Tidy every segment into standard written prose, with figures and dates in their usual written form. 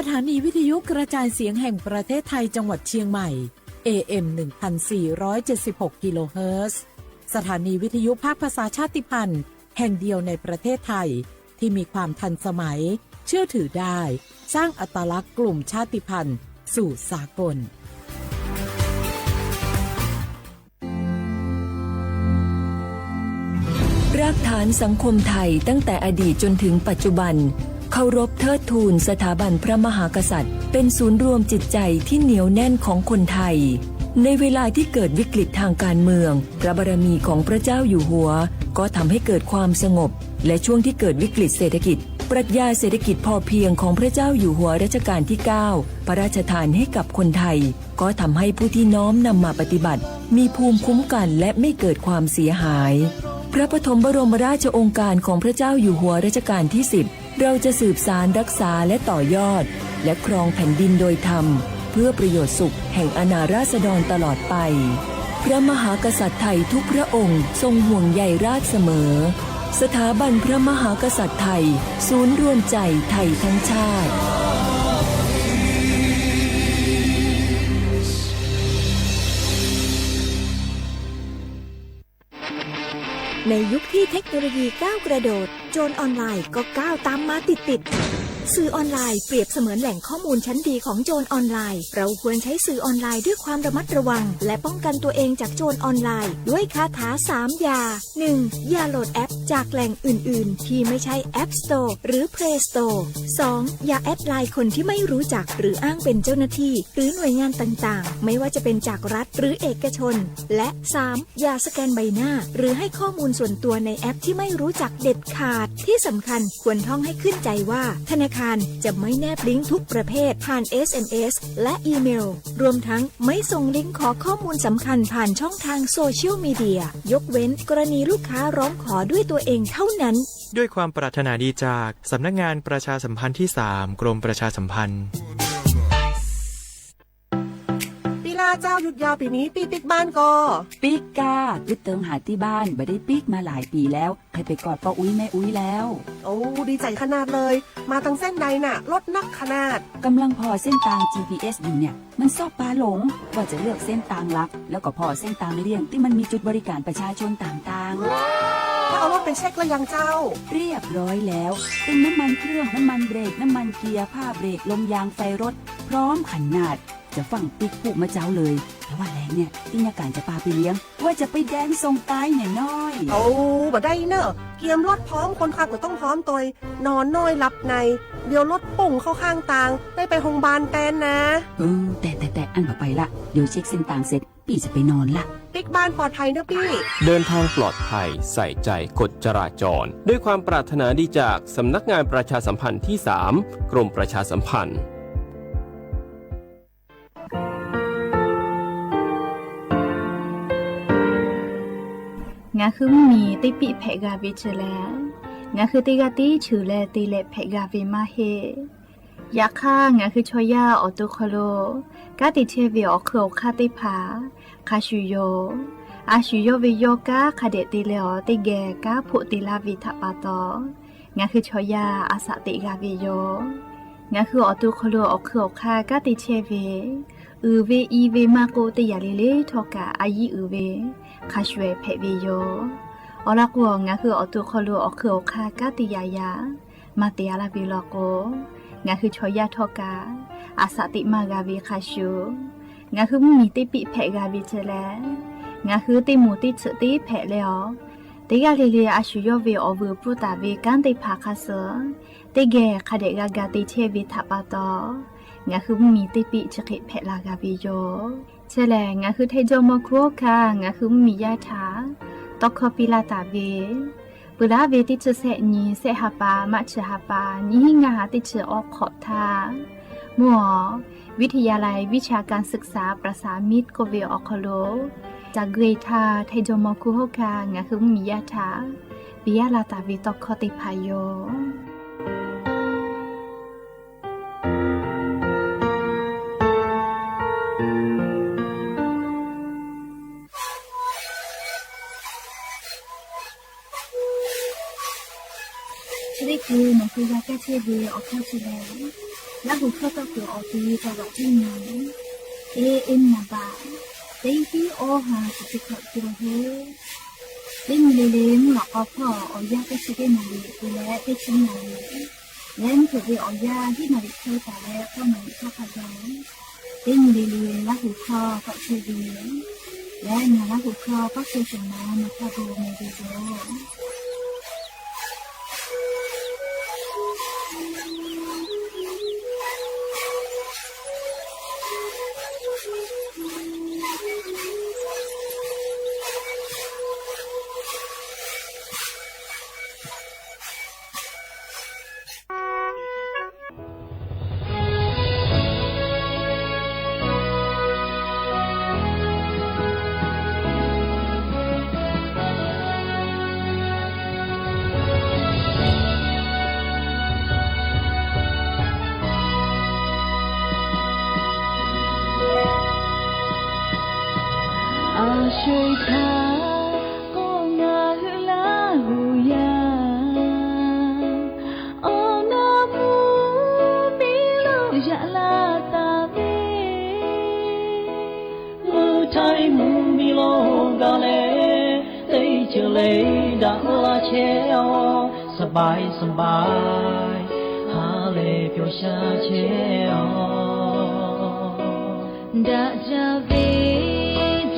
สถานีวิทยุกระจายเสียงแห่งประเทศไทยจังหวัดเชียงใหม่ AM 1476 กิโลเฮิรตซ์สถานีวิทยุภาคภาษาชาติพันธุ์แห่งเดียวในประเทศไทยที่มีความทันสมัยเชื่อถือได้สร้างอัตลักษณ์กลุ่มชาติพันธุ์สู่สากลรากฐานสังคมไทยตั้งแต่อดีตจนถึงปัจจุบันเคารพเทิดทูนสถาบันพระมหากษัตริย์เป็นศูนย์รวมจิตใจที่เหนียวแน่นของคนไทยในเวลาที่เกิดวิกฤตทางการเมืองพระบารมีของพระเจ้าอยู่หัวก็ทำให้เกิดความสงบและช่วงที่เกิดวิกฤตเศรษฐกิจปรัชญาเศรษฐกิจพอเพียงของพระเจ้าอยู่หัวรัชกาลที่ 9พระราชทานให้กับคนไทยก็ทำให้ผู้ที่น้อมนำมาปฏิบัติมีภูมิคุ้มกันและไม่เกิดความเสียหายพระปฐมบรมราชโองการของพระเจ้าอยู่หัวรัชกาลที่ 10เราจะสืบสานรักษาและต่อยอดและครองแผ่นดินโดยธรรมเพื่อประโยชน์สุขแห่งอาณาราษฎรตลอดไปพระมหากษัตริย์ไทยทุกพระองค์ทรงห่วงใยราชเสมอสถาบันพระมหากษัตริย์ไทยศูนย์รวมใจไทยทั้งชาติในยุคที่เทคโนโลยีก้าวกระโดดโจรออนไลน์ก็ก้าวตามมาติดสื่อออนไลน์เปรียบเสมือนแหล่งข้อมูลชั้นดีของโจรออนไลน์เราควรใช้สื่อออนไลน์ด้วยความระมัดระวังและป้องกันตัวเองจากโจรออนไลน์ด้วยคาถา3อย่า 1. อย่าโหลดแอปจากแหล่งอื่นๆที่ไม่ใช่ App Store หรือ Play Store 2. อย่าแอดไลน์คนที่ไม่รู้จักหรืออ้างเป็นเจ้าหน้าที่หรือหน่วยงานต่างๆไม่ว่าจะเป็นจากรัฐหรือเอกชนและ 3. อย่าสแกนใบหน้าหรือให้ข้อมูลส่วนตัวในแอปที่ไม่รู้จักเด็ดขาดที่สำคัญควรท่องให้ขึ้นใจว่าธนาคารจะไม่แนบลิงก์ทุกประเภทผ่าน SMS และอีเมลรวมทั้งไม่ส่งลิงก์ขอข้อมูลสำคัญผ่านช่องทางโซเชียลมีเดียยกเว้นกรณีลูกค้าร้องขอด้วยตัวเองเท่านั้นด้วยความปรารถนาดีจากสำนักงานประชาสัมพันธ์ที่ 3 กรมประชาสัมพันธ์เจ้าหยุดยาวปีนี้ปีปิกบ้านก็ปิกกายึดเติมหาที่บ้านไม่ได้ปิกมาหลายปีแล้วใครไปกอดป้าอุ้ยแม่อุ้ยแล้วโอ้ดีใจขนาดเลยมาทางเส้นใดน่ะรถนักขนาดกำลังพอเส้นทาง GPS อยู่เนี่ยมันซอกปลาหลงว่าจะเลือกเส้นทางลัดแล้วก็พอเส้นทางเลี่ยงที่มันมีจุดบริการประชาชนต่างๆถ้าเอารถไปเช็คแล้วยังเจ้าเรียบร้อยแล้วเติมน้ำมันเครื่องน้ำมันเบรกน้ำมันเกียร์ผ้าเบรกลมยางไฟรถพร้อมขนาดจะฟังปิ๊กพูกมาเจ้าเลยแต่ว่าแรงเนี่ยที่ยาการจะพาไปเลี้ยงว่าจะไปแดนส่งตายเนี่ยน้อยเอาบ่ได้เนอะเกียมรถพร้อมคนขับก็ต้องพร้อมตัวนอนน้อยหลับในเดี๋ยวรถปุ่งเข้าข้างทางได้ไปโรงพยาบาลแตนนะแต่อันต่อไปละเดี๋ยวเช็คเส้นทางเสร็จพี่จะไปนอนละปิ๊กบ้านปลอดภัยนะพี่เดินทางปลอดภัยใส่ใจกฎจราจรด้วยความปรารถนาดีจากสำนักงานประชาสัมพันธ์ที่ 3 กรมประชาสัมพันธ์งาคือมีติปิเพกาวิชแลงาคือติกาติชูแลติเลเพกาวิมาเฮยาค่างาคือชอยาออตุคโลกาติเทวิออคือคาติผาคาชูโยอาชูโยวิโยกาคาเดติเลอติแกกาผุติลาวิทปาตองาคือชอยาอาสติกาวิโยงาคือออตุคโลออคือคากาติเทวิเวอีเวมาโกติยาเลเลทอกาอายีเวคาชเวเพวิโยอลักวงาคืออตุคโลอคืออคากาติยายามาเตียลาบิลโกงาคือชอยาทอกาอาสติมากาวิคาชูงาคือมีติปิเพกาวิเจแลงาคือติมูติสติเพเลอติกาเลเลอาชูโยเวอเวปุตาเวกันติภาคาเสติเกคาเดกากาติเชวิทัปาตองาคือมีติปิจคิเพลากาวิโยเชลงาคือเทจมครัวคางาคือมียาถาตอกคอปิลาตาเวปุราเวติจเสนีเสหปามัชหปานิหิงาติจออกขอทามัววิทยาลัยวิชาการศึกษาประสามิตรโกเวออคโลจากเกรทาเทจมคุโฮคางาคือมียาถาปิยาลาตาเวตอกคอติพายโย这里是那个要感谢的我看起来，那不可到个我的到了今年，AM 那吧，这一批我哈是可就了。linh lì linh là có phở ở gia cái sự kiện này thì lẽ cái chuyện này nên thì ở gia cái này chơi tại lẽ có này có phải đó linh lì linh là hủ kho có chơi gì lẽ là hủ kho có chơi chuyện nào mà có đồ này đi đóสบายหาเลยเปียวชาเชียวดาจาเว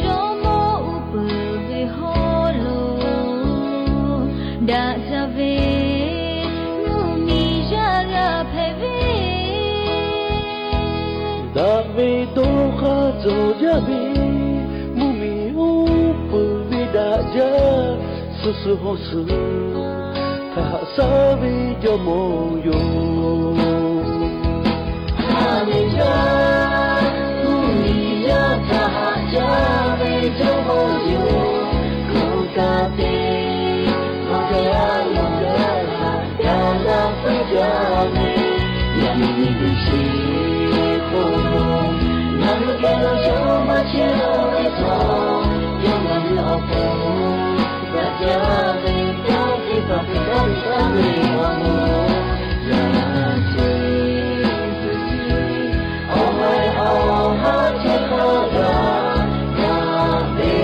จอมออุปเวโฮโลดาจาเวนูมีจาราเพเวดาเวโตคาโจจาเวมูมีอุปเวดาจาสุสุโฮสุsabi yo moyo Amija Uniya Tahaja Be yo moyo Kukate Makaya Makaya Yala Fajame Yami Dushi Kono Namu Kero Shoma Chero Eto Yaman Opo Bajame Papi papi amor ya oh my heart je khoga ya be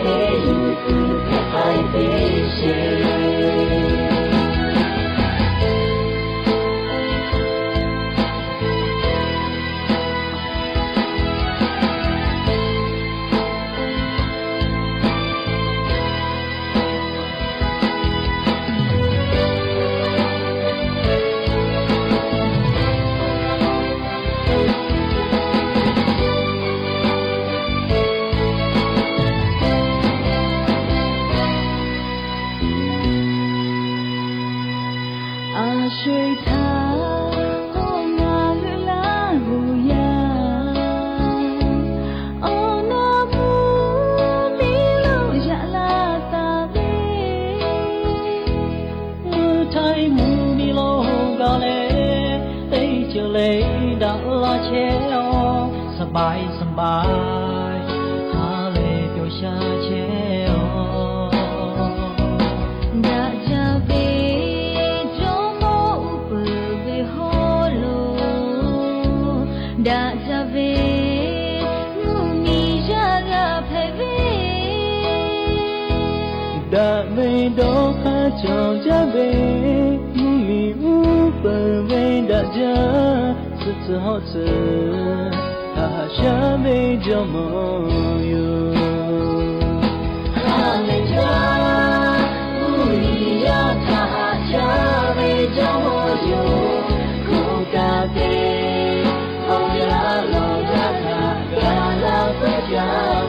hey you could I beสบายหาเลยเปียวชาเชียวดาจาเวจอมออุปเวโฮโลดาจาเวนูมีจาราเพเวดาเวโดคาจอจาเวมูมีอุปเวดาจาสุดฮอด下没这么有，阿美家不一样，他下没这么有，苦咖啡，红呀老呀他，干了回家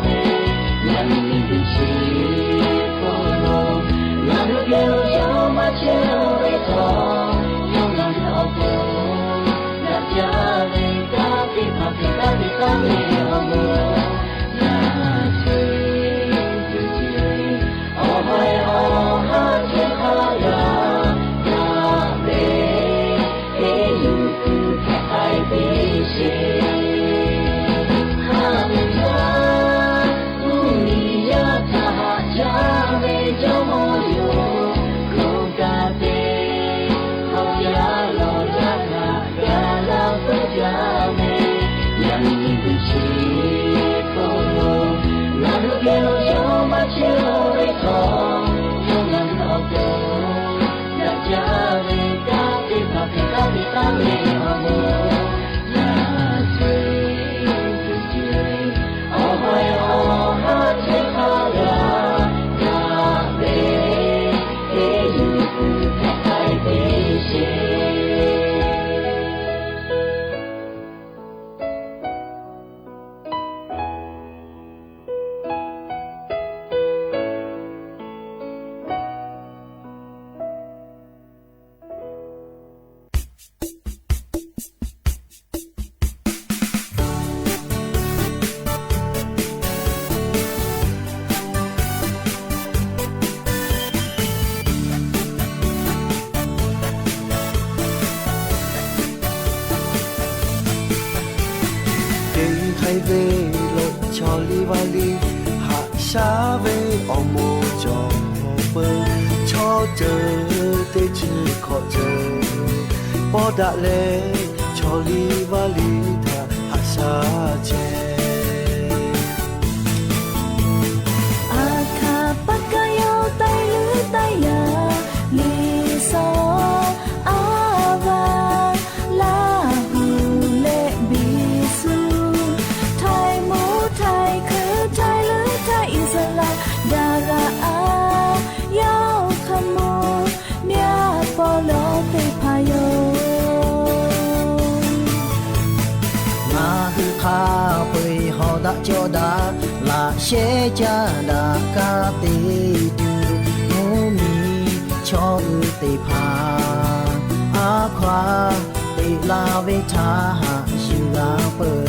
没，两米的起风龙，那路给我小马牵回头，有那老公，那家没咖啡咖啡咖啡。Kami amor, ya ciri, oh Hay về lột cho li va li hạ xa về ở mô cho bơ cho chờ tê chữ khó chờ bỏ đã lệ cho li va li thả hạ xa chê Aka pakayo tay lưới tay ya li so ava la hu lệ bi su thai mu thai cứ thai lưới thai isala dara a yao khamu nya polo te payo na hư kha bơi họ đã cho đã là sẽ cha đã ca tê đưa ngô mi cho tê pa a khoa tê la về tha hạ siêu la bờ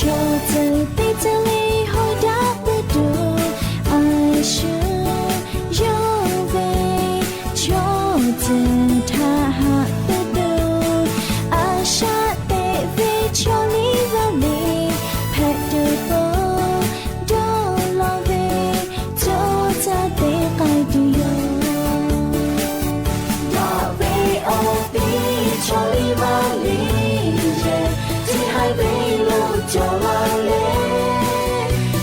cho tới tê tê li hồi đã biết được ai sẽ yêu về cho tới tha hạ biết được ai sẽ tê về cho lý và lý phải được bố đó lo về cho ta tê cay điều là về ô tí cho li va li về thì hai về lô cho la lê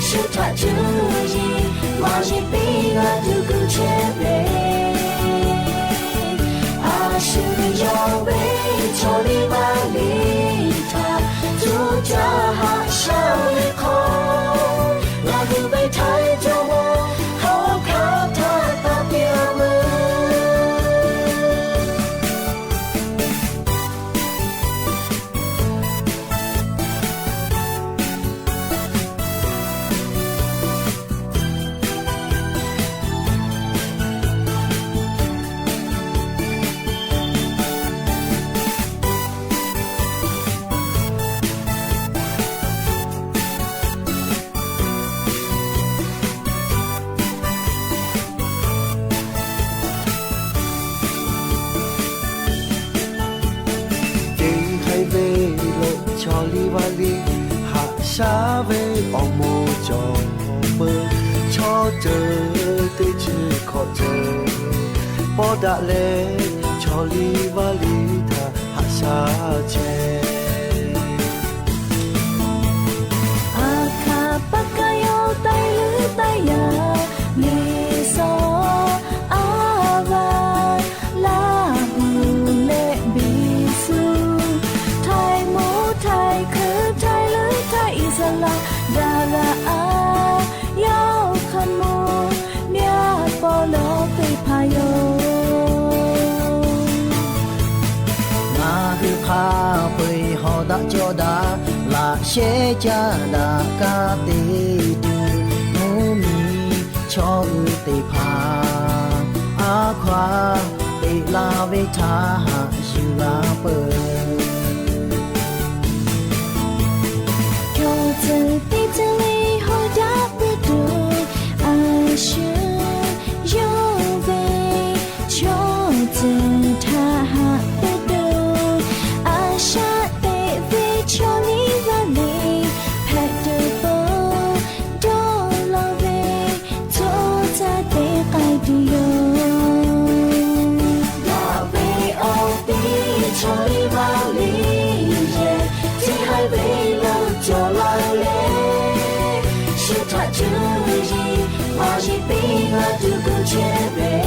sự thật chứ gì mà chỉ biết là thứ cứ che về à sự yêu về cho li va li thà chú cha hạ sao li khó là người về thái cho mô khó khá tha ta bia mơ cho li va li hạ xa về ở mô cho bơ cho chờ tê chữ khó chờ bỏ đã lệ cho li va li thả hạ xa chê Aka pakayo tay lưới tay ya li so ava la hu lệ bi su thai mu thai cứ thai lưới thai isala dara a yao khamu nya polo te payo na hư kha bơi họ đã cho đã là sẽ cha đã ca tê đưa ngô mi cho tê pa a khoa tê la về tha hạ siêu la bờ cho tới tê tê li hồi đã biết được ai sẽ yêu về cho tới tha hạ biết được ai sẽ tê về cho lý và lý phải được bố đó lo về cho ta tê cay điều là về ô tí cho li va li về thì hai về lâu cho la lê sự thật chứ gì mà chỉ biết là thứ cứ che về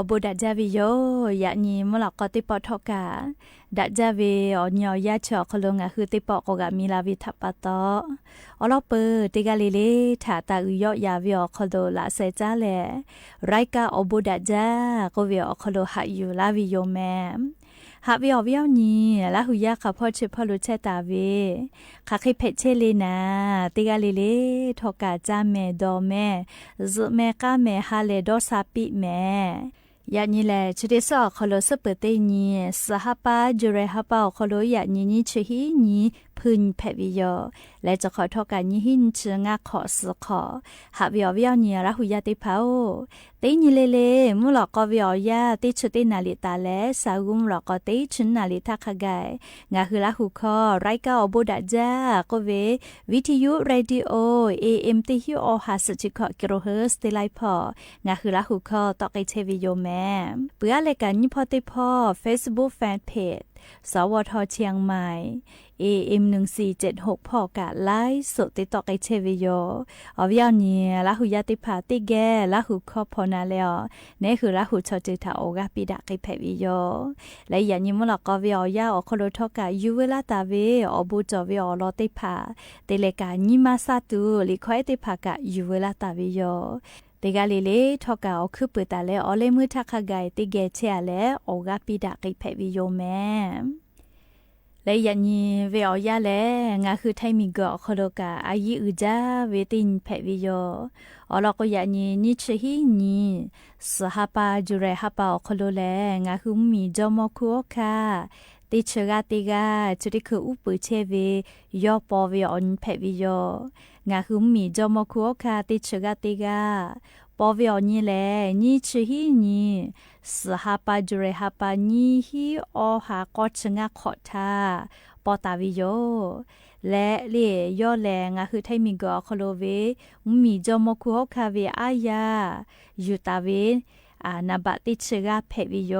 บูดัดจาวิโยยะนีมลอกก็ติปอทอกาดัดจาวิอญอยาชอคลงอะคือติปอกกะมีลาวิทัปปะตออลอเปติกาเลเลถาตาอุยอยาวิอคโดละเซจาเลไรกาอบูดัดจากวิอคโดหะอยู่ลาวิโยแมหาวิอวิอนีละหุยาคาพ่อเชพลุเชตาเวคาคิเพเชเลนาติกาเลเลทอกาจาเมดอเมซุเมกาเมฮาเลดอซาปิเมยานีแลชุดสอคโลสเปเตนีสหปาจุเรหปาคโลยานีนิชฮีนีพึนเพวิโยและจะขอทอกานิหินเชิงาขอสขอหาวิอวิอนีละหุยาติพาโอตีนีเลเลมุลอกวิอยาติชุตินาลิตาและสากุมลอกติชุนนาลิทักไกงาคือละหุคอไรกาอบูดาจากเววิทยุเรดิโอ AM ติฮิโอหาสจิคอกิโลเฮิร์สติไลพองาคือละหุคอตอกไอเทวิโยแมเปื่อเลกันนิพอติพอ Facebook Fan Page สวทเชียงใหม่ AM 1476พอกะไลฟ์สดติดต่อไอเชวิโยอวิยานีละหุยาติพาติแกละหุคอพอนาเลอเนี่ยคือละหุชอจิตาโอกาปิดะไอเพวิโยและยันยิมลอกวิอยาอคโลทอกะยูเวลาตาเวอบูจอวิอลอติพาเตเลกานิมาซาตูลิคอยติพากะยูเวลาตาวิโยติกาเลเลทอกาอคือเปิดตาเลอเลมือทักขะไกติแกเชอเลโอกาปิดะไอเพวิโยแมและยันยีเวอยาแลงาคือไทมิกอคโลกาอายิอุจาเวตินเพวิโยอลอกยันยีนิชฮีนีสหปาจุเรหปาคโลแลงาคือมีจอมคุโอคาติเชกาติกาจุดิคืออุปเชเวยอปอเวอนเพวิโยงาคือมีจอมคุโอคาติเชกาติกาปอเวอนีแลนิชฮีนีสหปาจุเรหปานีฮีอหากอชงะขอทาปอตาวิโยและเล่ย่อแลงาคือไทมิกอคโลเวมีจอมคุโอคาเวอายายูตาเวนาบติเชกาเพวิโย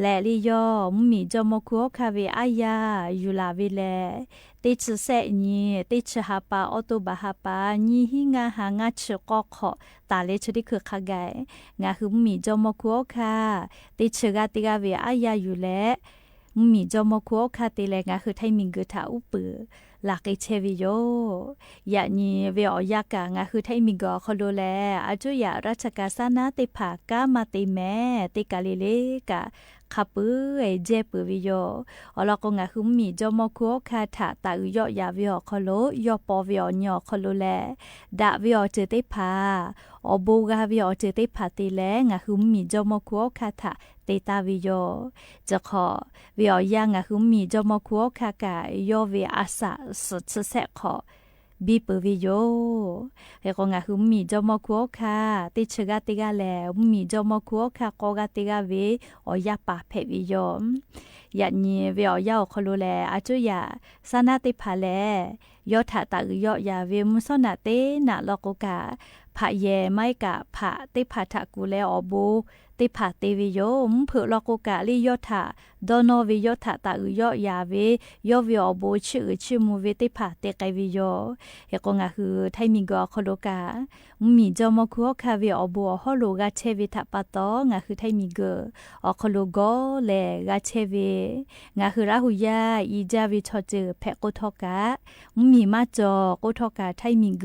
และลิยอมีจอมคุโอคาเวอายายูลาเวเลติชเซนีติชหาปาออโตบาหาปานีหิงาหางาชกอขอตาเลชดิคือขะไกงาคือมีจอมคุโอคาติชกาติกาเวอายายูเลมีจอมคุโอคาติเลงาคือไทมิงกทาอุปลากเชวิโยยานีเวอยากางาคือไทมิงกอคโลแลอาจุยาราชกาสนาติภากามาติแมติกาลิเลกาคาปืเอเจปืวิโยอลอกงาคือมีจอมคุโอคาถาตาอุยอยาวิอคโลยอปอวิอญอคโลแลดาวิอเจติภาอบูกาวิอเจติภาติแลงาคือมีจอมคุโอคาถาเตตาวิโยจะขอวิอยังาคือมีจอมคุโอคากายอเวอาสะสุดเสะขอบีเปวิโยเฮกงาคือมีจอมคุโอคาติชกาติกาแลมีจอมคุโอคากอกาติกาเวอยาปาเพวิโยยันยีเวอยาคโลแลอาจุยาสนาติภาแลยอถาตายอยาเวมุสนาเตนะลอกกาผะเยไม่กะผะติภาทะกุเลอบูติภาเตวิโยมเผือลอกกาลิยอถาดอนอวิยอถาตาอุยอยาเวยอวิอบูชื่อมูเวติภาเตไกวิโยเฮกงาคือไทมิงกอคโลกามีจอมคุโอคาเวอบูฮอโลกาเชวิทัปะตองาคือไทมิงกอคโลโกเลกาเชเวงาคือราหุยาอีจาวิชอเจเพโกทอกามีมาจอโกทอกาไทมิงก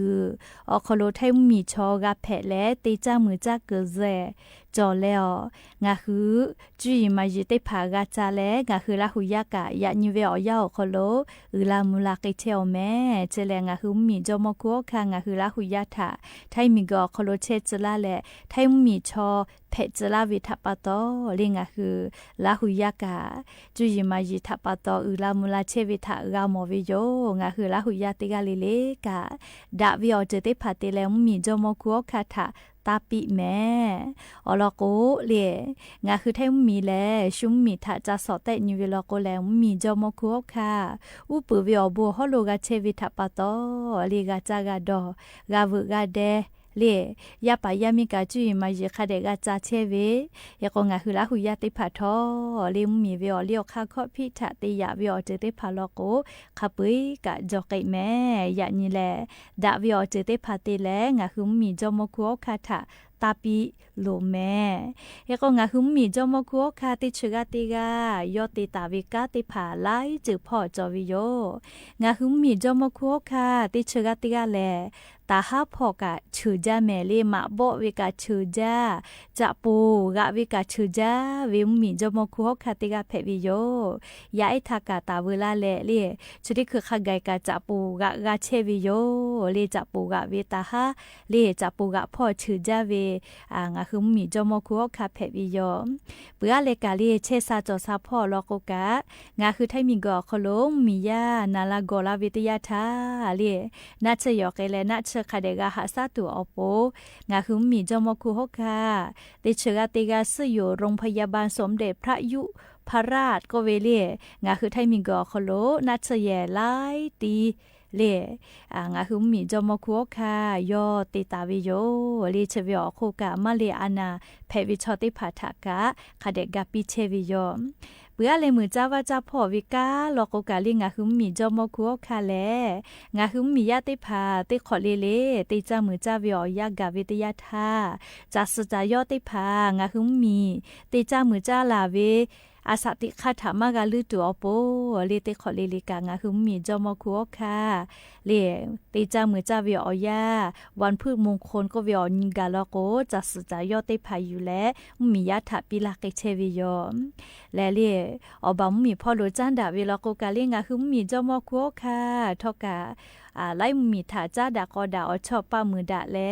อคโลไทมีชอกาเพเลติจามือจากเกเซจอแล้วงาคือจุยมาจิติภากาจาเลงาคือละหุยากะยะนิเวอยาคโลอุลามุลากิเทอแม่เจเลงาคือมีจอมคุโอคางาคือละหุยาทาไทมิกอคโลเชจลาเลไทมีชอเพจลาวิทัปะตอลิงาคือละหุยากะจุยมาจิทัปะตออุลามุลาเชวิทากามอวิโยงาคือละหุยาติกาลิเลกะดาวิอเจติภาติเลมีจอมคุโอคาทาตาปิแม่อลอโกเลงาคือไทมีแลชุมมีทาจะสอแต่นิเวลโกแลมีจอมคุโอคาอุปวิอบัวฮอโลกาเชวิทัปะตอลีกาจากาดอกาวุกาเดเลยาปายามิกาจุยมาเยคาเดกาจาเชเวยากงาคือละหุยาติภาทอเลมีเวอเลียวคาคอพิทะติยาเวอเจติภาลโกคาปุยกะจอกไกแม่ยานี่แลดาเวอเจติภาติแลงาคือมีจอมคุโอคาทะต ตาปีโลแม่เฮก็งาหุมมีจอมคัวคาติชกาติกายอติตาวิกาติผาไลจือพ่อจอวิโยงาหุมมีจอมคัวคาติชกาติกาแลตาหาพ่อกะชื่อจาแม่เลมาบ่วิกาชื่อจาจะปูกะวิกาชื่อจาวิมมีจอมคัวคาติกาเพวิโยยาไอทากาตาเวลาแลเลชุดิคือขะไกกะจะปูกะเชวิโยเลจะปูกะเวตาหาเลจะปูกะพ่อชื่อจาเวงาหุมมีจอมคัวคาเพวิโยเปื้อเลกาเลเชซาจอซาพ่อลอกกะงาคือไทมิงกอคโลมมียานาลากอลาวิทยาทาเลนาชยอกเลนาชคาเดกาหาซาตัวอโปงาคือมีจอมคูฮกาติเชกาติกาสอยู่โรงพยาบาลสมเด็จพระยุพราชก็เวเลียงาคือไทมิงกอคโลนาชแยไลตีเลงาคือมีจอมคัวคายอติตาวิโยเลเชวิอโคกะมาเลอานาเพวิชอติภาทากะคาเดกาปิเชวิโยเปื้อเลยมือจ้าวาจ้าพ่อวิกาลอกกาลิงาคือมีจอมคัวคาแลงาคือมียาติพาติขอเลเลติจ้ามือจ้าวิอยากาวิทยาทาจัสจายอติพางาคือมีติจ้ามือจ้าลาเวอาสติคาถามากาลือตัวโปเลติขอเลลิกางาคือมีจอมคัวคาเลติจ้ามือจ้าวิอยาวันพืชมงคลก็วิอนิกาลโกจัสจายอติพาอยู่และมียาถาปิลาเกเชวิโยและเลอบามีพ่อโลจันดาเวลโกกาเลงาคือมีจอมคัวคาทอกาไล่มีถาจ้าดากอดาอชอบป้ามือดาและ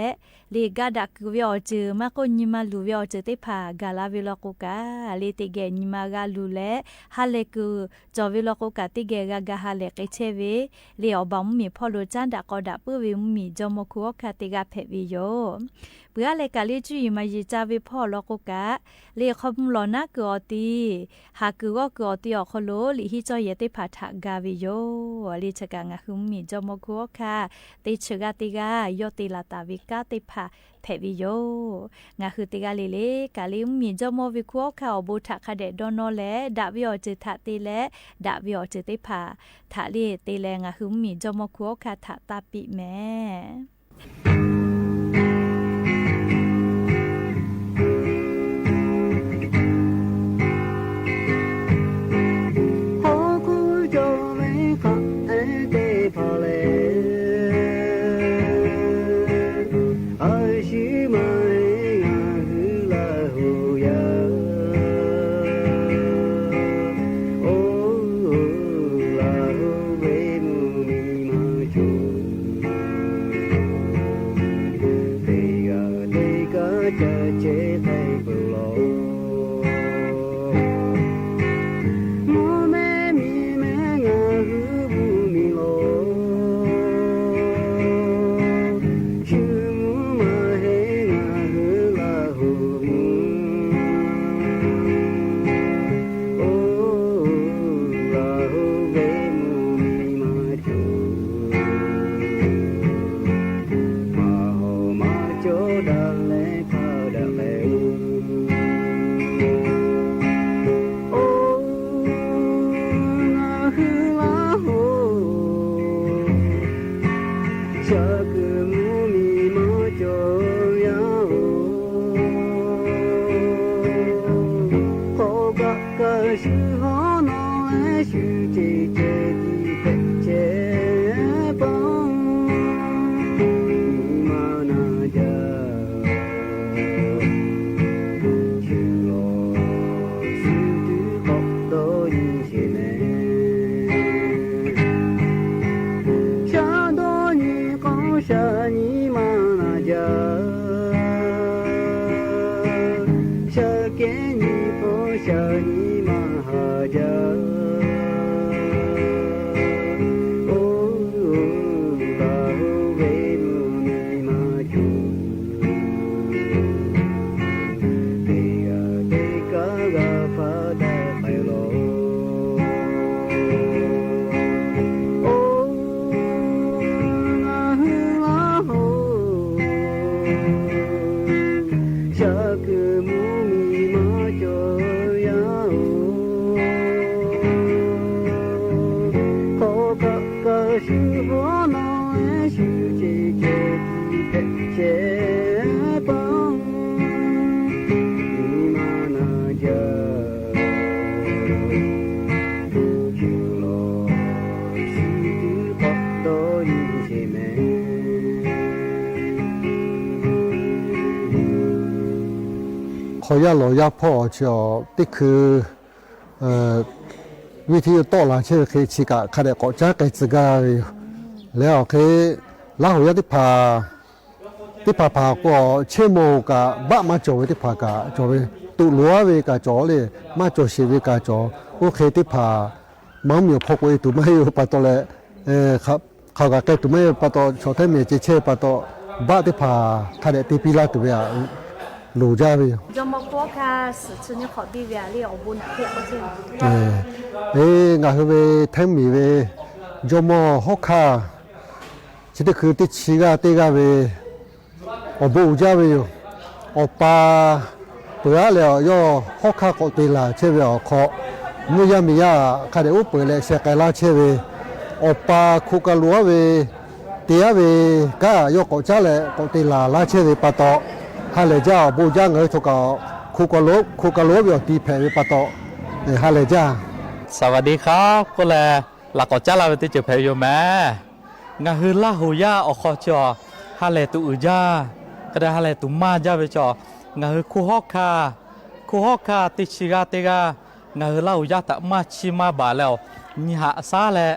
เลกาดักวิอเจอมาก็ยิมาลูวิอเจติพากาลาเวลโกกาเลติเกยิมากาลูและฮาเลกูจอเวลโกกาติเกกากาฮาเลเกเชเวเลอบามีพ่อโลจันดากอดาเปื้อวิมีจอมคัวคาติกาเพวิโยเพื่อเลกาเลจุยมายิจาวิพ่อโลกกะเลคอมลอนักกอตีหากือก็กอตีอคโลลิฮิจอยติพาทากาวิโยเลชกางะหุมมีจอมคัวคาติชกาติกายอติลาตาวิกาติพาเพวิโยงาคือติกาเลกาลิมมีจอมวิคัวคาอบุทะคาเดดอนอเลดาวิอจิทะติเลดาวิอจิติพาทะเลติแลงะหุมมีจอมคัวคาทะตาปิแม่ ใช่ไหมขอยาหลอยาพ่อเจ้าที่คือวิธีต่อหลังเชื่อคือชิกะคาเดกอจ้าไกจิกาแล้วคือลาหัวยาที่พาก็เชื่อโมกะบ้ามาโจวิที่พากะโจวิตุลัววิกะโจเลยมาโจชีวิกะโจโอเคที่พามังมีพกไว้ตุไม่อยู่ปะตอเลยครับเขากะแกตุไม่ปะตอโชเทมีเช่ปะตอบ้าที่พาคาเดที่พิลาตุเวียลูจาวิจอมพวกค่ะสุดนี่ขอบีเวียเรียกบุญเพียบจริงงาคือเวทั้งมีเวจอมฮอกคาจิตคือที่ชิกาติกาเวบูจาวิอปาเปลือแล้วย่อฮอกคาโกติลาเชเวอขอมุยามิยาคาเดอุเปเลเสกาลาเชเวอปาคุกาลัวเวเตียเวกาย่อโกจาเลโกติลาลาเชเวปะตอฮาเลจ้าบูจาเงยทุกเอาคุกาลัวเวตีเพเวปะตอฮาเลจ้าสวัสดีครับก็เลยหลักก็จะเราไปเจอเพย์อยู่แม่งาฮือลาหูยาออกจอฮาเลตุอุยาก็ได้ฮาเลตุมาจาไปจองาฮือคูฮอกคาติชิกาติกางาฮือลาหูยาตะมาชิมาบาแล้วนี่หาซาแหละ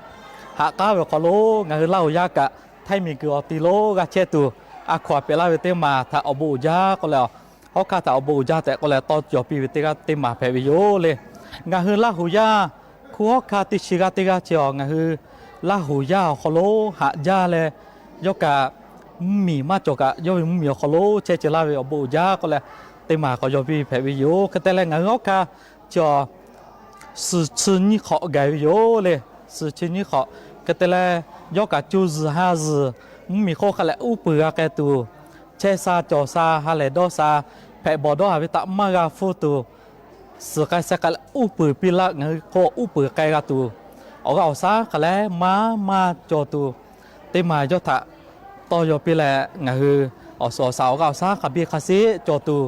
หาก้าวขอโลงาฮือลาหูยากะไทยมีเกือติโลกะเชตุอาขวาเปลาเวเตมาถ้าอบูยาก็แล้วฮอกคาถ้าอบูยาแต่ก็แล้วต่อจอปีเวเตกะเตมาเพย์โยเลยงาฮือลาหูยาคูฮอกคาติชิกาติกาเจียงาฮือลาหูยาขโลหะยาเลยยกะมีมาจกะยมีขโลเชเจลาเวอบูยาก็เลยเตมาก็ยบีเพวิโยก็แต่ละงานก็จะสื่อชื่อนี้ขอไกวิโยเลยสื่อชื่อนี้ขอก็แต่ละยกะจูซฮาซมีข้อขละอุปกรณ์แกตัวเชซาจอซาฮาเลโดซาเพบอดอฮาวิตามากาฟูตูสกายสกัดอุปปิลักเงยโคอุปไกกาตูเอาก็เอาซาขะแล้วมาจอตูเตมายอดถะต่อยอปิแลเงยเอาสอสาวก็เอาซาขับบีคาซิจอตู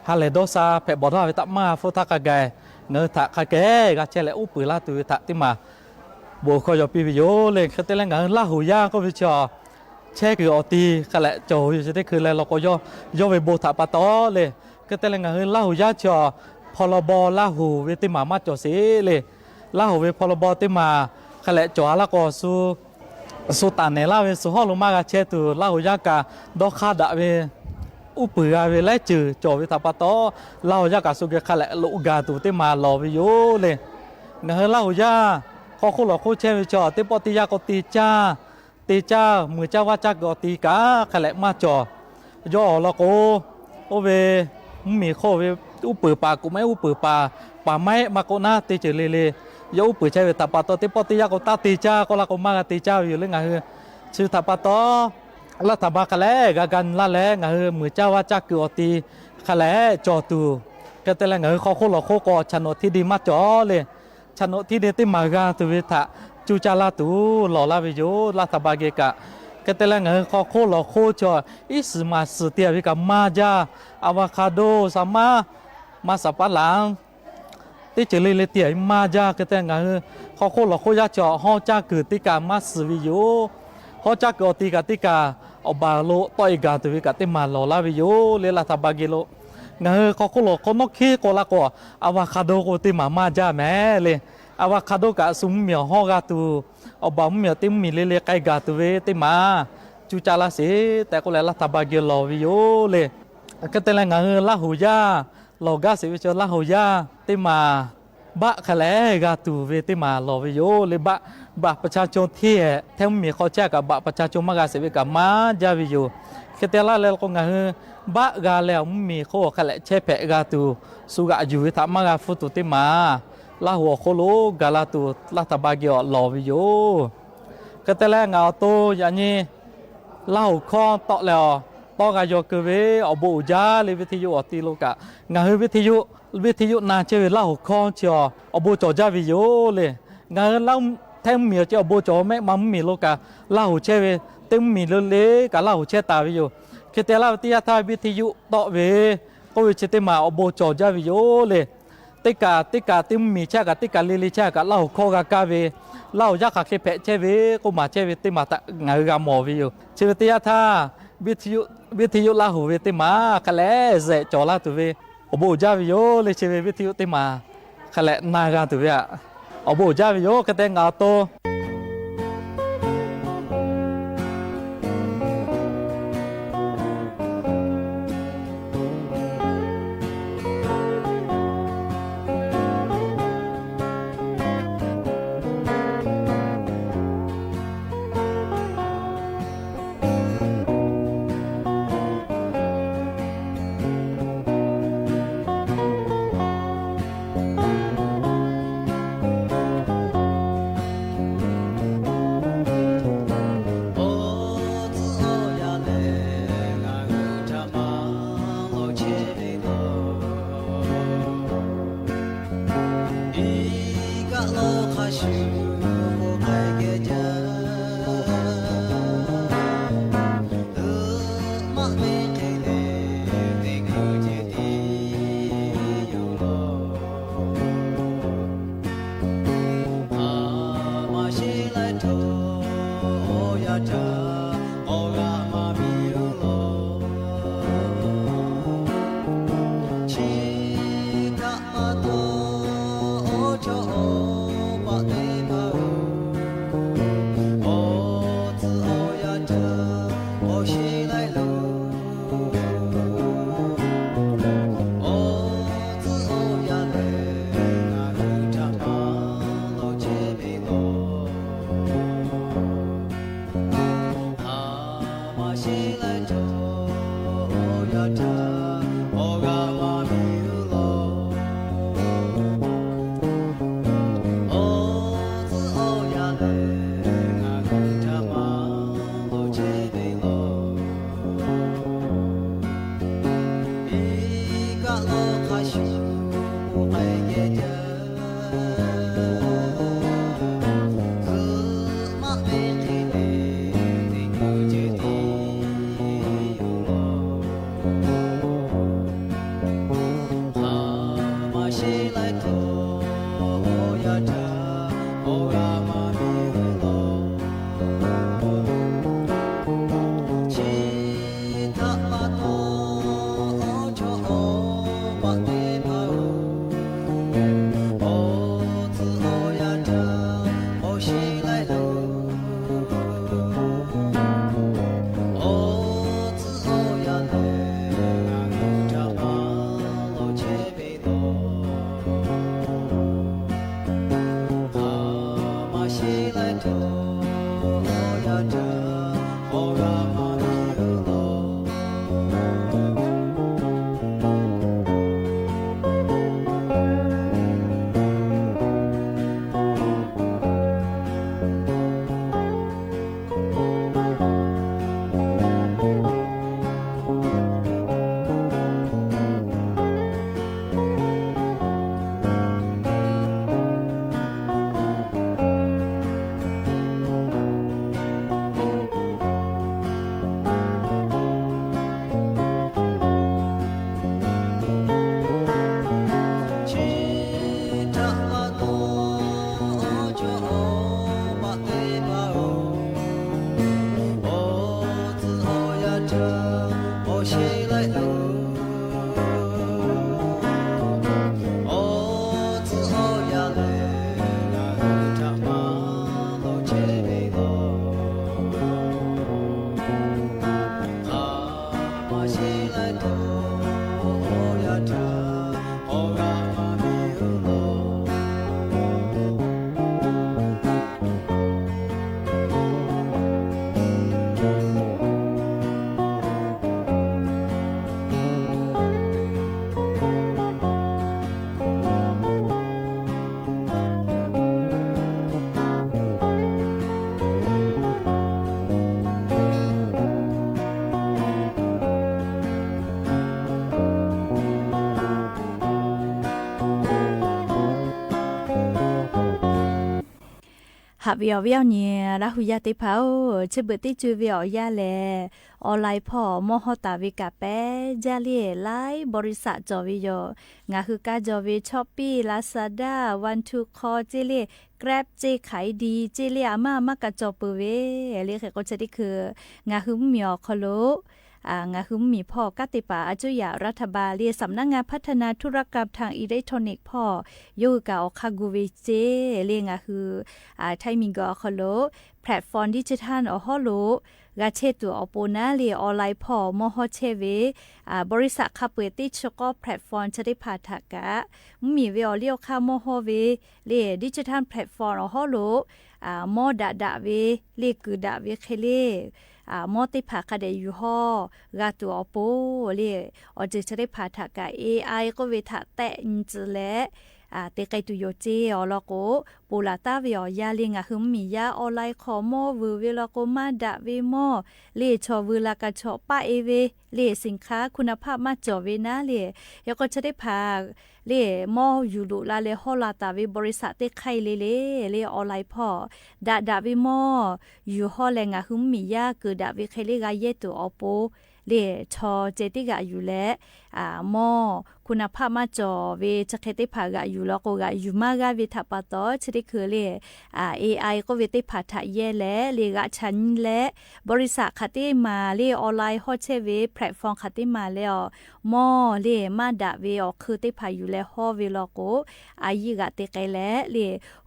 ฮาเลโดซาเพบอดาวิตามาฟูตากะแกเงยถะคาแกกาเชลอุปลาตูถะเตมาโบคอยอปิวิโยเลยเขาเตลงเงยลาหูยาก็วิจอแช่คืออตีขะและโจอยู่จะได้คืออะไรเราก็ย่อไปโบถะปะตอเลยก็เตลงเงยลาหูยาจอพลบลาหูเวติมามาจอสีเลยลาหูเวพลบติมาขละจอละก็สุตานเนลาเวสุฮอลงมากาเชตุลาหูยากาดอคาดะเวอุปกาเวไลจือจอเวตาปะตอลาหูยากาสุเกขละลุกาตุติมาลอวิโยเลยเนฮลาหูยาขอคุหลอคุเชวิจอติปติยากติจ้ามือเจ้าว่าจักกติกาขละมาจอย่อละโกโอเวมีโคเวอุปปากูไม่อุปปาป่าไม้มาโกนาตีเจเลยอุปใช้เวตาปาโตติปติยาโกตาตีจ้าก็ละโกมากตีจ้าอยู่เรื่องไงชื่อตาปาโตละตาบาคะแลกากันละแลไงมือเจ้าว่าจักกือตีคะแลจอตูก็แต่ละไงเขาโคหลอกโคกอชนที่ดีมาจอเลยชนที่ดีที่มากาตุเวทะจูจาลาตูหล่อลาวิโยละตาบาเกกะก็แต่ละไงเขาโคหลอกโคจออิสมาสเตียวิกามาจาอะวาคาโดสามาสับปะหลังที่เจริญเตียมาจากแต่งงานเขาโคหลอกโคยาจอห้อจากเกิดติกามาสวิโยห้อจากเกิดติกาเอาบาโลต่อยกาตัววิกาติมาโลลาวิโยเลลาตาบากิโลงานเขาโคหลอกโคนกขี้โกละก็อะวาคาโดโกติมาจาแม่เลยอะวาคาโดกะสุมเมียวห้อกาตูเอาบาเมียวติมีเลไกกาตัวเวติมาจูจาลาเสแต่ก็เลลาตาบากิโลวิโยเลยก็แต่ละงานลาหูยาเรากาสิวิจารลาหูยาติมาบะขะแลกาตูเวติมาลอวิโยเลยบะประชาชนที่แทงมีข้อแจ้กับบะประชาชนมากาสิวิกามาจาวิโยเคเตลาแล้วก็งานบะกาแล้วมีข้อขะแลเชเพกาตูสุกะอยู่วิธามากาฟุตุติมาลาหัวโคโลกาลาตูลาตาบากิโอลอวิโยเคเตลงาโตอย่างนี้ลาหูข้อต่อแล้วต้องการยกเวอบูจาเลวิทยุอติโลกะงานวิทยุนาเชวิลาหุคอนเชียอบูจอจาวิโยเลยงานเล่าแทงมีเจ้าอบูจอแม่มัมมีโลกะลาหุเชวิเต็มมีเลกับลาหุเชตาวิโยคือแต่ลาวิทยาทายวิทยุต่อเวก็วิชิตมาอบูจอจาวิโยเลย ติกาติมีแช่กับติกาลิลิแช่กับเล่าโคกากาเวเล่ายักษ์เคเพเชเวกูมาเชเวติมาตะงากามอวิวชีวิตยาท่าวิทยุลาหูเวติมาคะแลเจจอลาตุเวอบูจาวิโยเลเชเววิทยุติมาคะแลนากาตุเวอบูจาวิโยกะเตงาโต หาเวียวเวียวเนี่ยละหุยาติเผาเชเบติจูเวียวยาแลออนไลน์พ่อมอฮตาวิกาเปจาเลียไลบริษัทจอวิโยงาคือกาจอวิช้อปปี้ลาซาด้าวันทูคอเจเลียแกร็บเจขายดีเจเลียมามากะจอปืเวเรียกก็จะได้คืองาคือมีอคโลงาคือมีพ่อกติปาอาจุยารัฐบาลเรียสำนักงานพัฒนาธุรกรรมทางอิเล็กทรอนิกส์พ่อยูกาอคากูเวเจเรียงาคือไทมิงกอคโลแพลตฟอร์มดิจิทัลอฮอโลกาเชตัวอโปนาเรียออนไลน์พ่อมอฮอเชเวบริษัทคาเปติชก็แพลตฟอร์มจะได้พาทากะมีเวอเลียวคามอฮอเวเรียดิจิทัลแพลตฟอร์มอฮอโลมอดาเวเรียคือดาเวเคเลมอติพาคาเดยูฮอกาตัวอโปเรียอจะได้พาทากะ AI ก็เวทะแตะอินจและเตไกตุโยเจอลโกปูลาตาเวียยาลิงหึมมียาออนไลน์ขอมอวเวลโกมาดะเวมอเลชอวลากะชอปะเอเวเลสินค้าคุณภาพมาจอเวนะเลยก็จะได้พาเลมออยู่ดุลาเลฮอลาตาเวบริษัทเตไคเลออนไลน์พอดาเวมออยู่ฮอแลงหึมมียาคือดาเวเคเลกาเยตุอโปเลชอเจติกะอยู่และมอคุณภาพมาจอเวจะเคติพากะอยู่แล้วก็กะอยู่มากะเวทัปตอชดิคือเลAI ก็เวติพาทะเยและเลกะฉันและบริษัทคติมาเลออนไลน์ฮอเชเวแพลตฟอร์มคติมาแล้วมอเลมาดะเวออกคือติพาอยู่และฮอเวลโกอายิกะเตไกและเล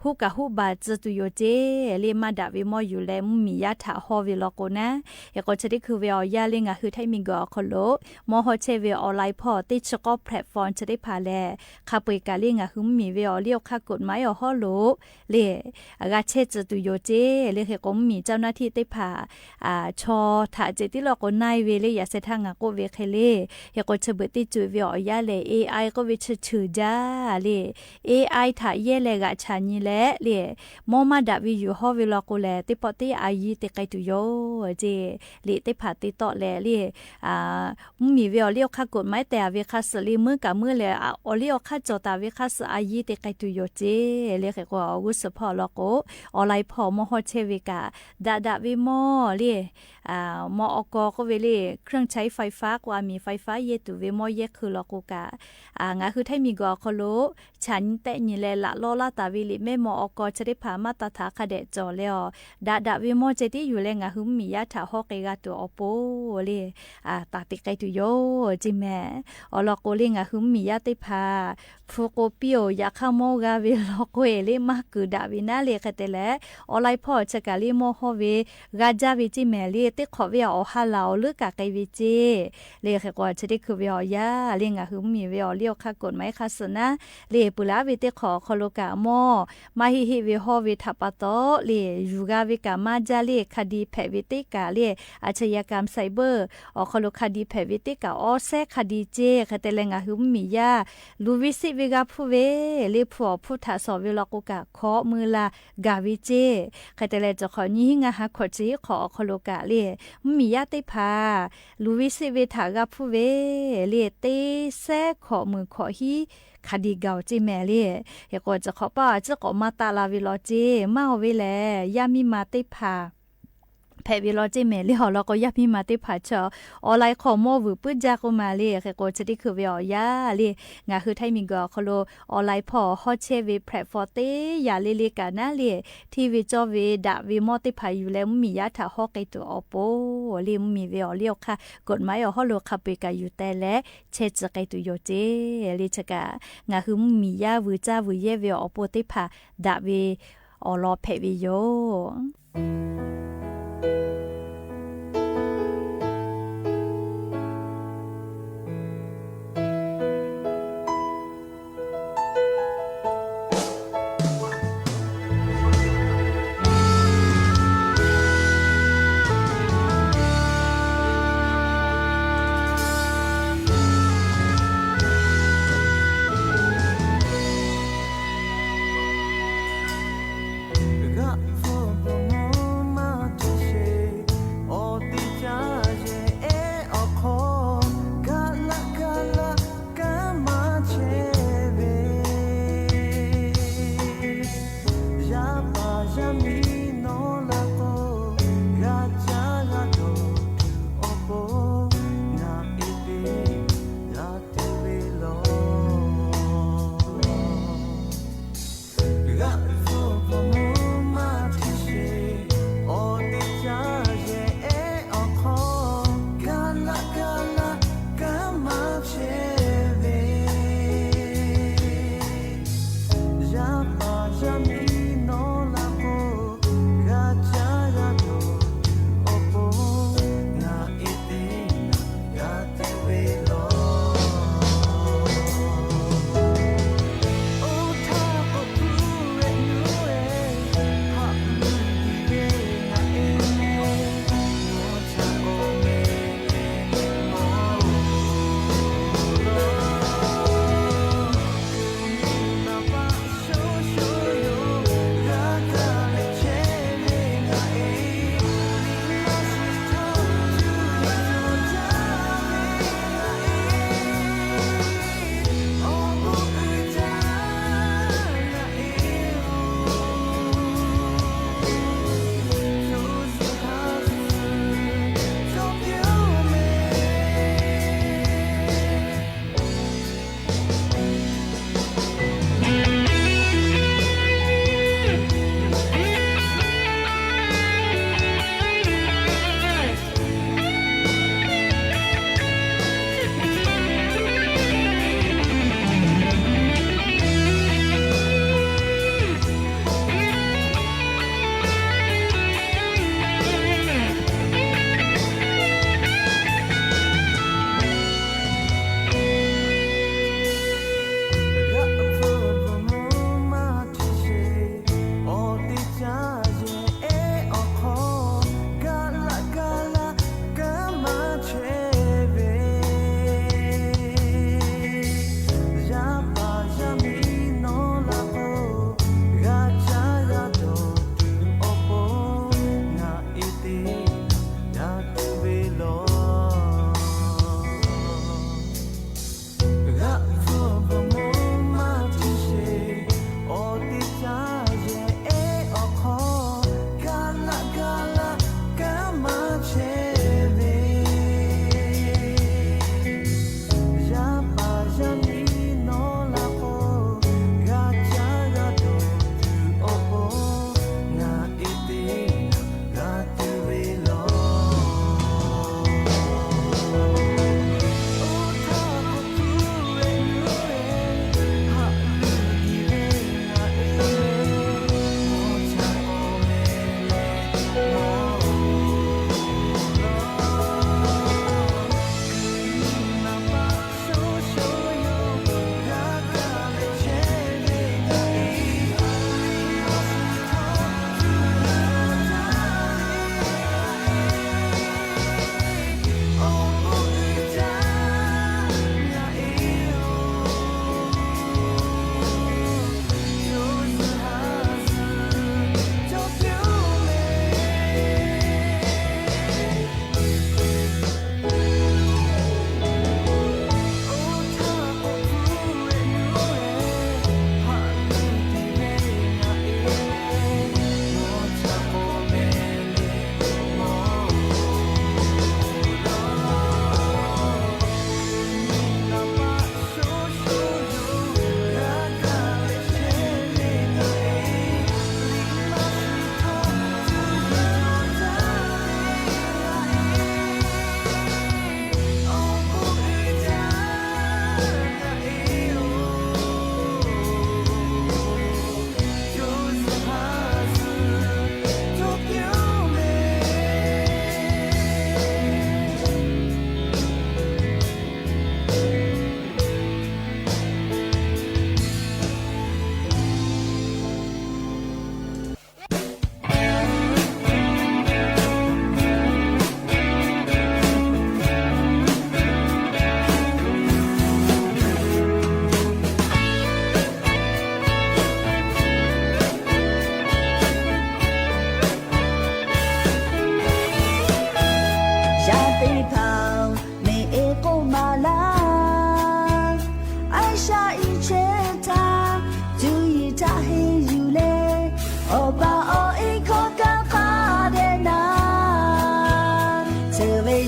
ฮูกะฮูบาจตุโยเจเลมาดะเวมออยู่และมียะทะฮอเวลโกนะยก็ชดิคือเวยาเลงะคือไทมิงกอคโลมอฮอเชเวออนไลน์พอติชก็แพลตฟอร์มจะได้พาแลคาเปกาเลงะคือมีเวอเลียวคากฎหมายอฮอโลเลกาเชจตุโยเจเลเฮก็มีเจ้าหน้าที่ได้พาชอถาเจติลก็นายเวเลยาเสทางก็เวเคเลยก็เชเบติจุเวอยาเล AI ก็เวชื่อจ้าเล AI ถาเยเลกะชานีและเลมอมาดาวิอยู่ฮอเวลก็แลติปอติอายีเตไกตุโยเจเลติพาติตอแลเลมีเวอเลียวคากฎหมายแต่เวคาสลีมือกับมือเลยอเลียวคาจอตาเวคาสอายีเตไกตุโยเจเลเขก็วุสพอลโกออนไลน์พอมอฮอเชเวกาดาวิมอเลมออกก็เวเลเครื่องใช้ไฟฟ้ากว่ามีไฟฟ้าเยตุเวมอเยคือลโกกางาคือไทมีกอคโลฉันแต่นี่แลละลอลาตาวิลิแม่มออกจะได้พามาตาถาคเดจอแล้วดาวิมอเจติอยู่แลงาหึมมียะถาฮอกเกกาตัวอโปเลตาติไกตุโยจิแม่อลโกเลงาหึมมียะติพาโฟโกปิโอยาคาโมกาเวลโกเอเลมาคือดาวินาเลคเตเลออนไลน์พอชะกาลิโมฮอเวกาจาวิจิแม่เลติขอเวอฮาลาวลึกะไกวิเจเลขกว่าจะได้คือเวียาเลงาหึมมีเวียเลียวคากฎหมายคาสนะเลปุลาวิติขอคโลกามอมาฮิเวฮอวิทัปโตเลยูกาวิกามาจาเลคดีแพวิติกาเลอาชญากรรมไซเบอร์อคโลคดีแพวิติกาออแซคดีเจคเตเลงาหึมมียาลูวิสิเวกาพูเวเลผัวพุทธาสอวิลกุกะขอมือลากาวิเจคเตเลจะขอนี้งาหาขอจีขอคโลกาเลมียาติพาลูวิสิเวถากาพูเวเลเตแซขอมือขอฮีคดีเก่าจีแม่เลยอยากจะขอป้าจะขอมาตาลาวิลอจีมาเอาไว้แล้วยามีมาติพาแพวิลอจิเมลิหอแล้วก็ยับมีมาติผาชอออนไลน์ขอมอวือปื้จาก็มาเลยก็จะได้คือเวียยาเลยงาคือไทยมิงก็คโลออนไลน์พอฮอเชวีแพลตฟอร์มเตยาเลเลกานาเลยที่วิจอเวดาวิมอติผาอยู่แล้วมียาถาฮอกไกตัวอโปลิมมีเวียเลียวค่ะกฎหมายฮอโลคาเปกาอยู่แต่และเชจไกตุโยเจลิชกางาคือมียาวือจ้าวือเยเวียอโปติผาดาวิออลอเพวิโย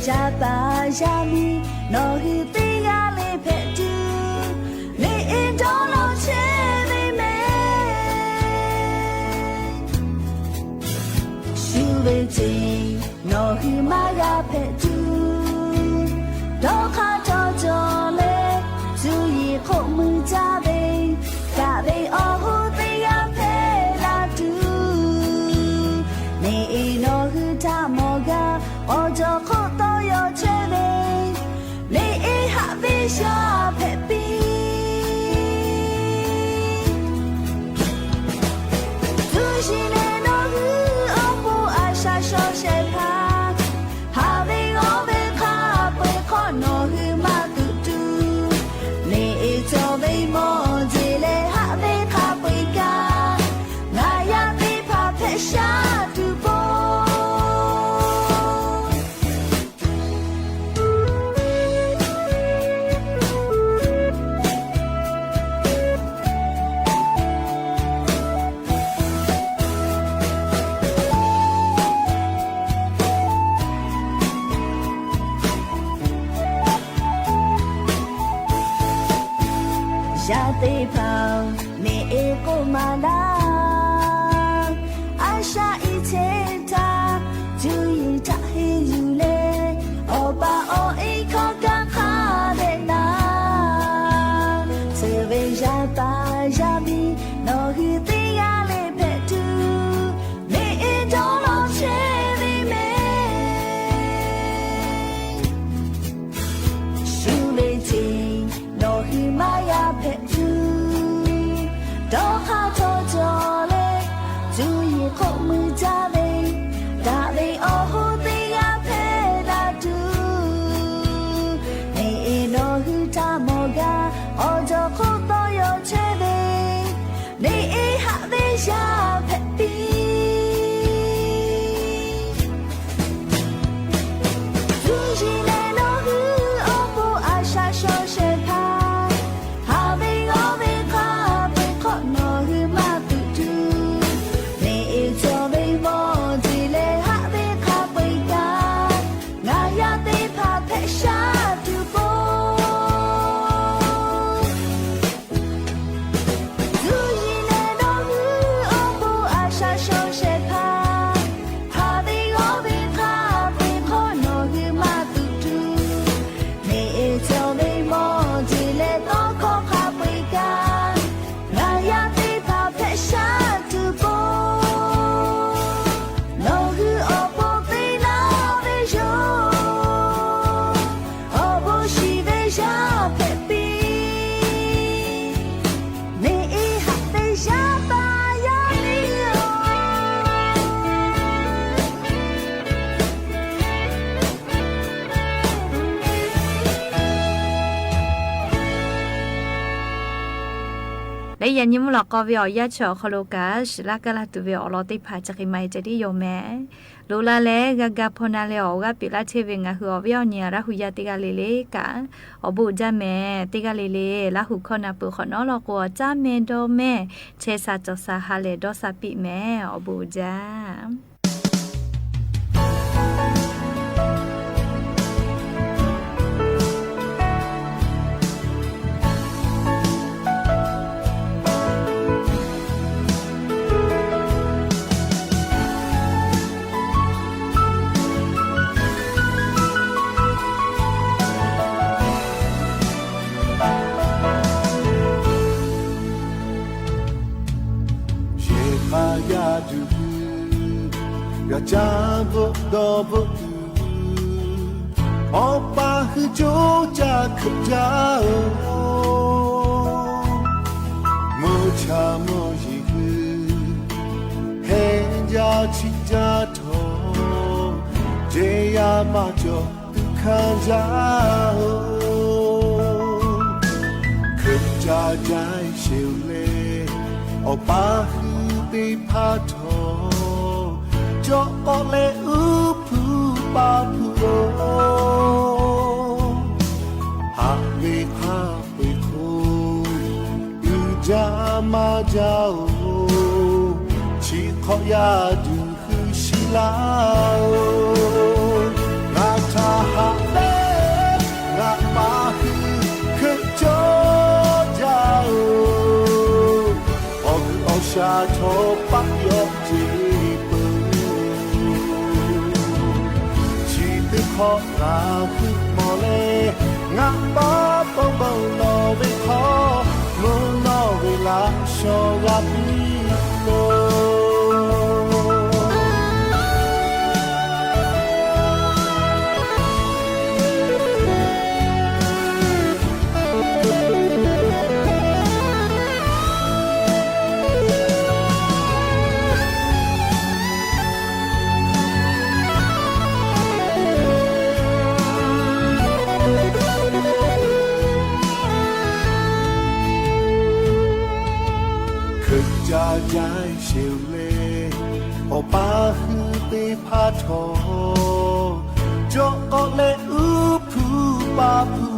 ชาตายามีนอฮือตีกาเลเพจูเลอินโดโลเชเวเมชูเวจีนอฮือมายาเพจูดอกคาจอจอเลจูยีขบมือจาเบกาเบอหูตียาเพลาดูเนอีนอฮือทามอกาอจอขโตโยเชเบเลอีฮาเบชาเพปีจูชิเนนอฮืออปูอาชาโชเชพาฮาเบโอเบคาเปขอนอฮือมาตุตูเลอีโจเบโมเจเลฮาเบคาเปกางายาเบพาเพชาตูโบชาติเผาเนเอโกมาลาอาชาอิเชตาจูยิทาเฮยูเลโอปาโอเอขอกาคาเดนาเซเวชาตายามีโนฮือติยาเลเพตูเนเอโดโลเชเวเมชูเลจิโนฮือมายาเพตูดอกคาจอจอเลจูยีขบมือจาเบกาเบโอหูติยาเพลาดูเนเอโนฮือทามอกาอจอขโตโยเชเบเนเอฮาเบชาเพปีจูชิเนโนฮืออปูอาชาโชเชพาฮาเบโอเบคาเปขอนอฮือมาตุตูเนเอโจเบโมจิเลฮาเบคาเปกางายาเตพาเพชาตูโบจูชิเนโนฮืออปูอาชาโชเชพาฮาเบโอเบคาเปขอนอฮือมาตุตูเนเอโจเบโมจิเลโตขอคาเปกางายาเตพาเพชาตูโบโนฮืออปูเตนาเบโยอปูชิเบชาเพปีเนเอฮาเบชาตายานิโอ และยันยิมหลอกก็วิอยาเฉาคโลกาสลากาลาตุวิอลอติพาจากไมจะได้โยแม่ลูลาเลกากาพนาเลออกาปิลาเชเวงาหัววิอเนียราหุยาติกาเลเลกาอบูจาแม่ติกาเลเลลาหุคอนาปุขอนอลกัวจาแม่โดแม่เชซาจอซาฮาเลดอซาปิแม่อบูจา ya jambo dobo opa hu joja khja mo cha mo yi hu he ja chi ja tho je ya ma jo khan ja khja jai shiu le opa hu be pa tho cho le u pu pa pu ha me ha pe ko u ja ma ja o chi kho ya du hu shi la o na ta โทปักยกจีปืชีติขอราคือมอเลงะป้าปองบังนอเวขอมุนอเวลาชอรับโลจะย้ายเชียวเลออกป้าคือตีพาทอจอกก็เลอูผู้ป้าผู้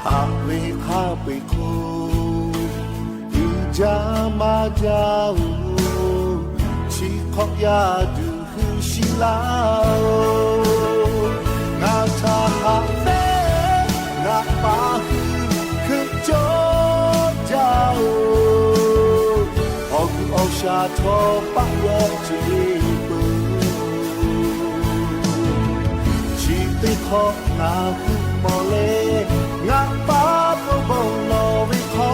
หากเวข้าไปคูอีจะมาเจ้าชีขอยาดูคือชิลางาชาหาเฟงาป้าคือโจอชาทอปักยอจีปืชีติขอนาคือมอเลงะป้าปบงนอวิขอ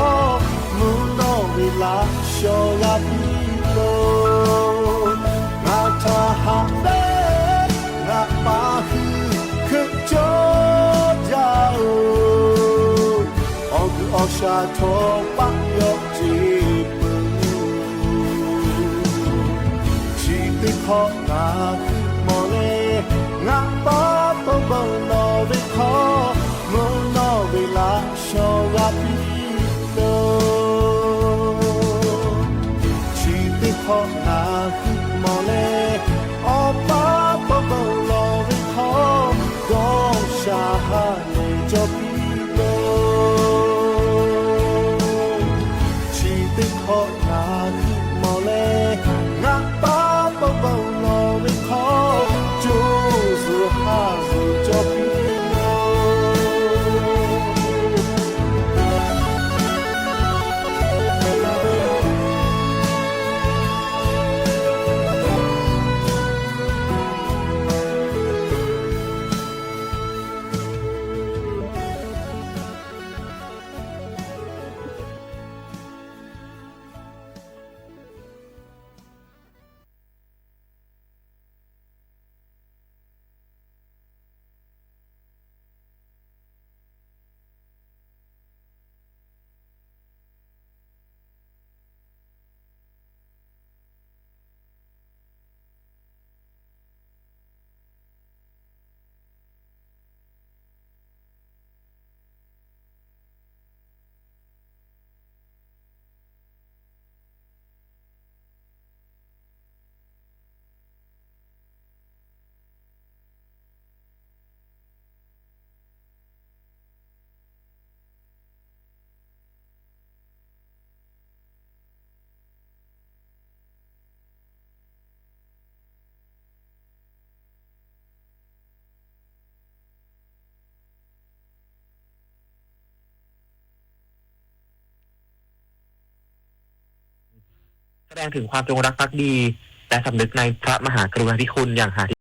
มุนอวิลาชอลาบิโลงะทาหังเดงะป้าคือโจเจ้าอชาทอปักยอจีขอนาคือมอเลงะป้าปองบังนอเวขอมุนอเวลาชอรับโลชีติขอนาคือมอเลออป้าปองบังนอเวขอกองชาฮาเลจบโลชีติขอนาคือมอเลงะป้าแสดงถึงความจงรักภักดีและสำนึกในพระมหากรุณาธิคุณอย่างหา